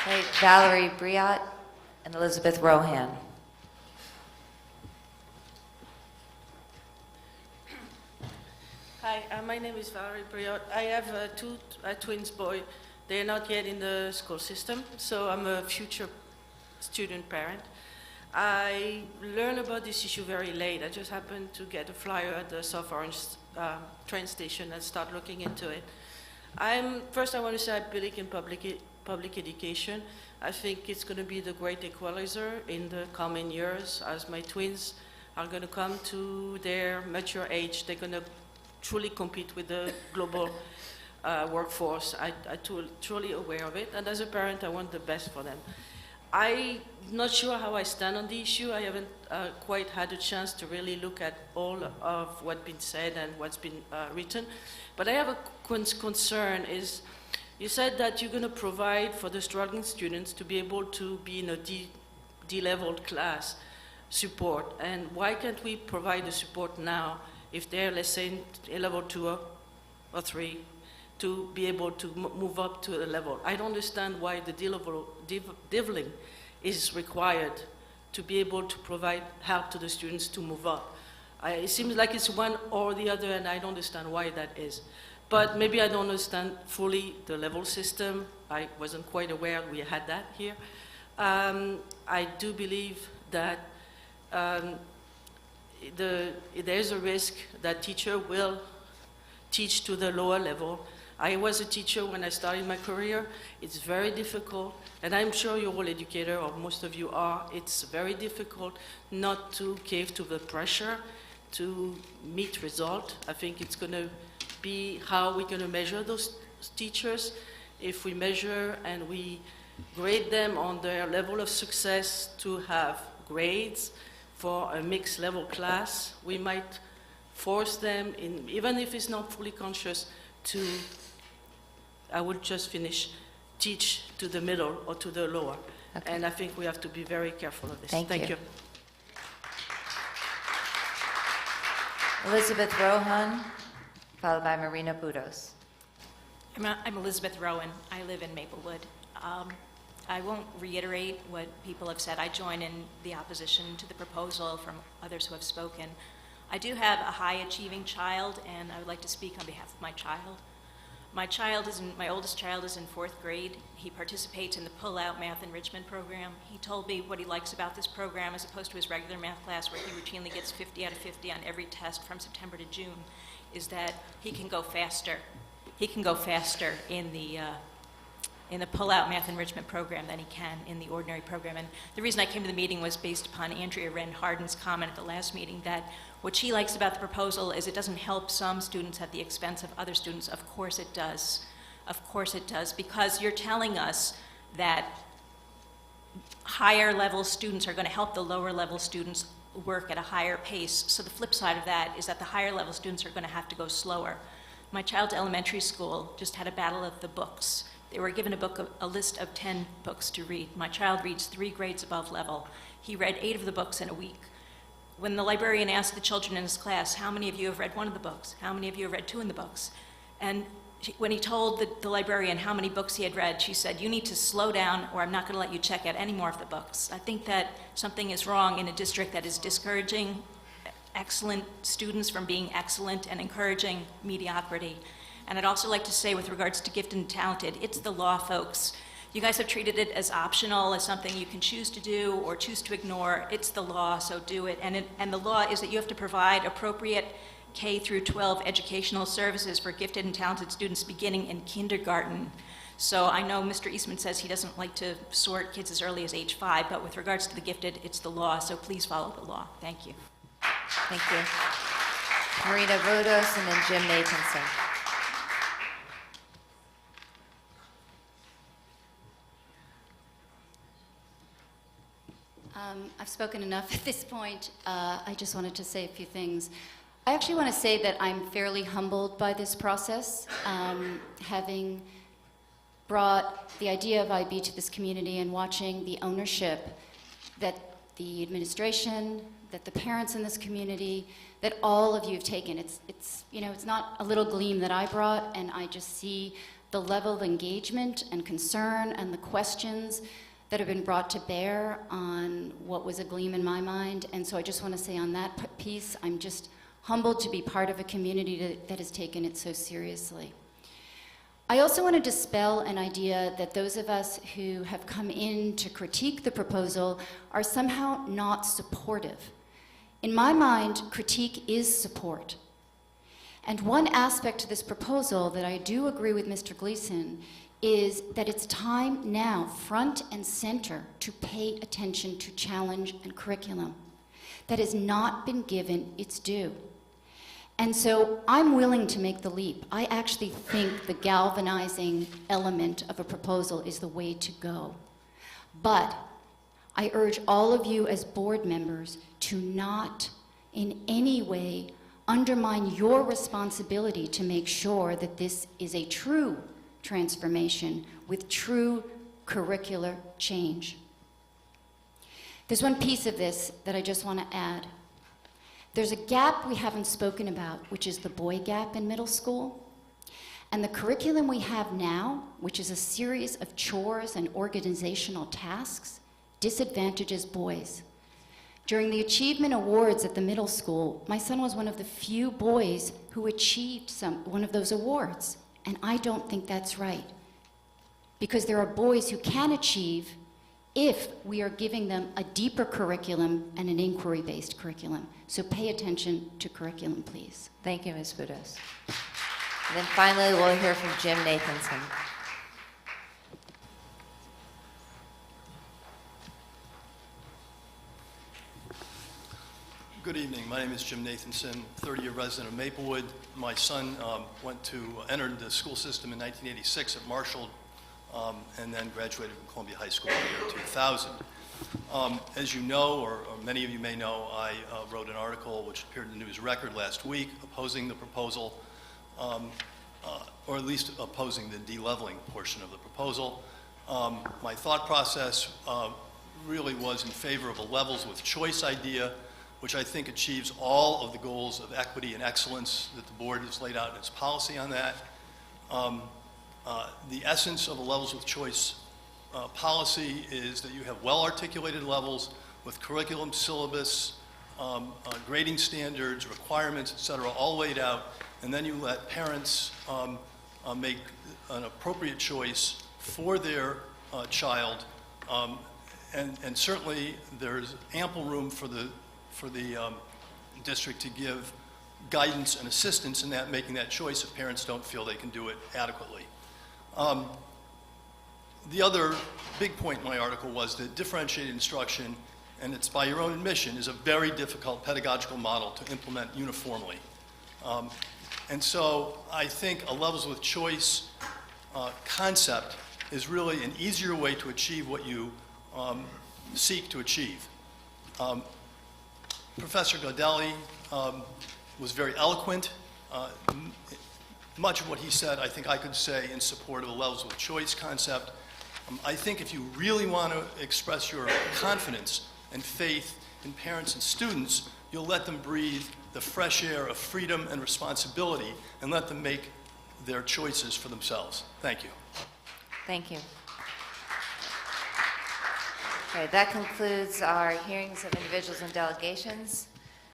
Okay, Valerie Briot and Elizabeth Rohan. Hi, my name is Valerie Briot. I have two twins boy. They're not yet in the school system, so I'm a future student parent. I learned about this issue very late. I just happened to get a flyer at the South Orange train station and start looking into it. First I want to say I believe in public education. I think it's going to be the great equalizer in the coming years. As my twins are going to come to their mature age, they're going to truly compete with the global workforce. I'm truly aware of it, and as a parent, I want the best for them. I'm not sure how I stand on the issue. I haven't quite had a chance to really look at all of what's been said and what's been written, but I have a concern is, you said that you're going to provide for the struggling students to be able to be in a D-level class support, and why can't we provide the support now if they're, let's say, in level 2 or 3, to be able to move up to a level. I don't understand why the D-leveling is required to be able to provide help to the students to move up. It seems like it's one or the other, and I don't understand why that is. But maybe I don't understand fully the level system. I wasn't quite aware we had that here. I do believe that there's a risk that teacher will teach to the lower level. I was a teacher when I started my career. It's very difficult, and I'm sure you're all educator, or most of you are. It's very difficult not to cave to the pressure to meet result. I think it's going to be how we're going to measure those teachers. If we measure and we grade them on their level of success to have grades for a mixed level class, we might force them, even if it's not fully conscious, to, I would just finish, teach to the middle or to the lower. Okay. And I think we have to be very careful of this. Thank you. Elizabeth Rohan, followed by Marina Budos. I'm Elizabeth Rowan. I live in Maplewood. I won't reiterate what people have said. I join in the opposition to the proposal from others who have spoken. I do have a high-achieving child, and I would like to speak on behalf of my child. My oldest child is in 4th grade. He participates in the Pull-Out Math Enrichment Program. He told me what he likes about this program as opposed to his regular math class where he routinely gets 50 out of 50 on every test from September to June, is that he can go faster. He can go faster in the Pull-Out Math Enrichment Program than he can in the ordinary program. And the reason I came to the meeting was based upon Andrea Wren Harden's comment at the last meeting that what she likes about the proposal is it doesn't help some students at the expense of other students. Of course it does. Of course it does, because you're telling us that higher level students are going to help the lower level students work at a higher pace. So the flip side of that is that the higher level students are going to have to go slower. My child's elementary school just had a battle of the books. They were given a list of 10 books to read. My child reads 3 grades above level. He read 8 of the books in a week. When the librarian asked the children in his class, how many of you have read 1 of the books? How many of you have read 2 in the books? And when he told the librarian how many books he had read, she said, you need to slow down or I'm not going to let you check out any more of the books. I think that something is wrong in a district that is discouraging excellent students from being excellent and encouraging mediocrity. And I'd also like to say, with regards to gifted and talented, it's the law, folks. You guys have treated it as optional, as something you can choose to do or choose to ignore. It's the law, so do it. And the law is that you have to provide appropriate K through 12 educational services for gifted and talented students beginning in kindergarten. So I know Mr. Eastman says he doesn't like to sort kids as early as age 5, but with regards to the gifted, it's the law, so please follow the law. Thank you. Thank you. Marina Budos and then Jim Nathanson. I've spoken enough at this point. I just wanted to say a few things. I actually want to say that I'm fairly humbled by this process, having brought the idea of IB to this community and watching the ownership that the administration, that the parents in this community, that all of you have taken. It's not a little gleam that I brought, and I just see the level of engagement and concern and the questions that have been brought to bear on what was a gleam in my mind. And so I just want to say on that piece, I'm just humbled to be part of a community that has taken it so seriously. I also want to dispel an idea that those of us who have come in to critique the proposal are somehow not supportive. In my mind, critique is support. And one aspect to this proposal that I do agree with Mr. Gleason is that it's time now, front and center, to pay attention to challenge and curriculum that has not been given its due. And so I'm willing to make the leap. I actually think the galvanizing element of a proposal is the way to go. But I urge all of you as board members to not in any way undermine your responsibility to make sure that this is a true transformation with true curricular change. There's one piece of this that I just want to add. There's a gap we haven't spoken about, which is the boy gap in middle school. And the curriculum we have now, which is a series of chores and organizational tasks, disadvantages boys. During the Achievement Awards at the middle school, my son was one of the few boys who achieved one of those awards. And I don't think that's right. Because there are boys who can achieve if we are giving them a deeper curriculum and an inquiry-based curriculum. So pay attention to curriculum, please. Thank you, Ms. Budos. And then finally, we'll hear from Jim Nathanson. Good evening. My name is Jim Nathanson, 30-year resident of Maplewood. My son entered the school system in 1986 at Marshall, and then graduated from Columbia High School in the year 2000. As you know, or many of you may know, I wrote an article which appeared in the News Record last week opposing the proposal, or at least opposing the de-leveling portion of the proposal. My thought process really was in favor of a levels with choice idea, which I think achieves all of the goals of equity and excellence that the board has laid out in its policy on that. The essence of a levels with choice policy is that you have well-articulated levels with curriculum, syllabus, grading standards, requirements, et cetera, all laid out, and then you let parents make an appropriate choice for their child, and certainly there's ample room for the district to give guidance and assistance in that, making that choice if parents don't feel they can do it adequately. The other big point in my article was that differentiated instruction, and it's by your own admission, is a very difficult pedagogical model to implement uniformly. And so I think a levels with choice concept is really an easier way to achieve what you seek to achieve. Professor Gaudelli was very eloquent. Much of what he said, I think I could say in support of the levels with choice concept. I think if you really want to express your confidence and faith in parents and students, you'll let them breathe the fresh air of freedom and responsibility and let them make their choices for themselves. Thank you. Thank you. Okay, that concludes our hearings of individuals and delegations.